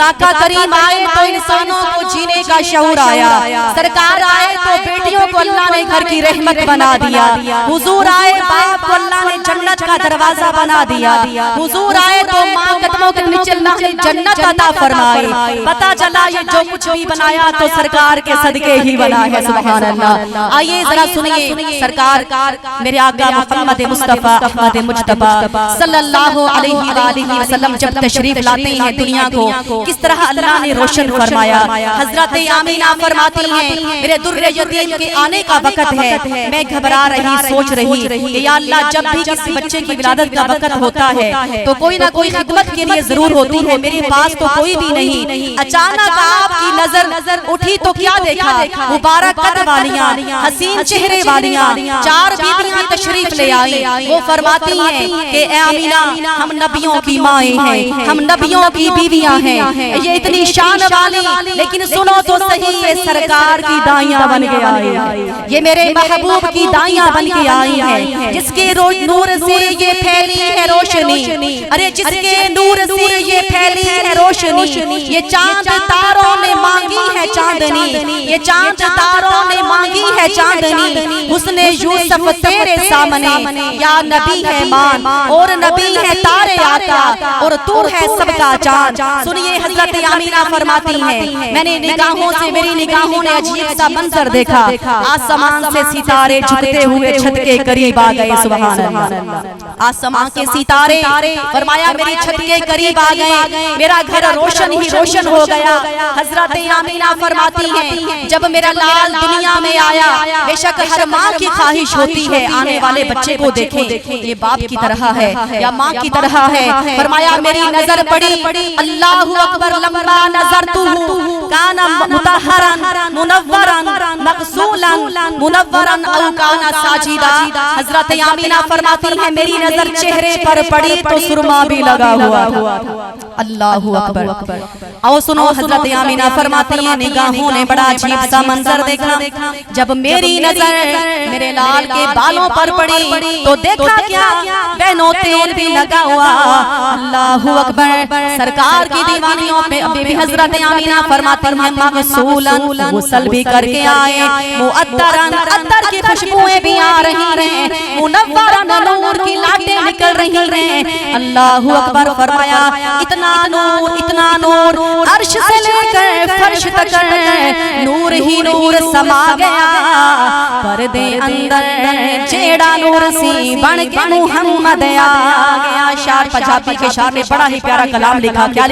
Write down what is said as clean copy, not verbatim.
جب آقا کریم آئے تو انسانوں کو جینے کا شعور آیا، سرکار آئے تو بیٹیوں کو اللہ نے گھر کی رحمت بنا دیا، حضور آئے باپ کو اللہ نے جنت کا دروازہ بنا دیا، حضور آئے تو ماں قدموں کے نیچے اللہ نے جنت عطا فرمائی، پتا چلا یہ جو کچھ بھی بنایا تو سرکار کے صدقے ہی بنا ہے، سبحان اللہ۔ آئیے ذرا سنیے سرکار میرے آقا محمد مصطفیٰ احمد مجتبیٰ صلی اللہ علیہ وآلہ وسلم جب تشریف لاتے ہیں دنیا کو کس طرح اللہ نے روشن فرمایا۔ حضرت آمینہ فرماتی ہیں میرے در یتیم کے آنے کا وقت ہے، میں گھبرا رہی سوچ رہی کہ یا اللہ جب بھی کسی بچے کی ولادت کا وقت ہوتا ہے تو کوئی نہ کوئی خدمت کے لیے ضرور ہوتی ہے، میرے پاس تو کوئی بھی نہیں۔ اچانک آپ کی نظر اٹھی تو کیا دیکھا، مبارک قد والیاں، حسین چہرے والیاں 4 بیویاں تشریف لے آئی۔ وہ فرماتی ہیں کہ اے آمینہ ہم نبیوں کی مائیں ہیں، ہم نبیوں کی بیویاں ہیں، یہ اتنی شان والی، لیکن سنو تو صحیح یہ سرکار کی دائیاں بن کے آئی ہیں، یہ میرے محبوب کی دائیاں بن کے آئی ہیں، جس کے نور سے یہ پھیلی ہے روشنی، ارے جس کے نور سے یہ پھیلی ہے روشنی، یہ چاند تاروں نے مانگی ہے چاندنی، یہ چاند تاروں نے مانگی ہے چاندنی، حسن یوسف تیرے سامنے، یا نبی ہے مان اور نبی ہے تارے آقا اور تو ہے سب کا چاند۔ سنیے حضرت آمینہ فرماتی ہیں میں نے نگاہوں سے میری نگاہوں نے عجیب سا منظر دیکھا، آسمان سے ستارے جھکتے ہوئے چھت کے قریب آ گئے، سبحان اللہ۔ آسمان کے ستارے فرمایا میری چھت کے قریب آ گئے، میرا گھر روشن ہی روشن ہو گیا۔ حضرت آمینہ فرماتی ہیں جب میرا لال دنیا میں آیا، بے شک ہر ماں کی خواہش ہوتی ہے آنے والے بچے کو دیکھیں یہ باپ کی طرح ہے یا ماں کی طرح ہے۔ فرمایا میری نظر پڑی، اللہ اکبر، لمبا نظرتہ کان مطہرا منورا مغسولا منورا او کان ساجدا۔ حضرت آمینہ فرماتی ہیں میری نظر چہرے پر پڑی تو سرما بھی لگا ہوا تھا، اللہ اکبر۔ او سنو حضرت آمینہ فرماتی ہیں نگاہوں نے بڑا عجیب سا منظر دیکھا، جب میری نظر میرے لال کے بالوں پر پڑی تو دیکھا کیا بہنوں تیل بھی لگا ہوا، اللہ اکبر۔ سرکار کی دیوانیوں پہ ابھی حضرت آمینہ فرماتی ہیں مغسولاً، غسل بھی کر کے آئے، معطراً، عطر کی خوشبوئیں بھی آ رہی ہیں، منوراً، نور کی لاٹیں نکل رہی ہیں، اللہ اکبر۔ فرمایا اتنا نور عرش سے لے کر فرش تک نور ہی نور سما گیا، پردے اندر جیڑا نور سی بن کے محمد آ گیا۔ شعر پنجابی کے شاعر نے بڑا ہی پیارا کلام لکھا، کیا لکھا؟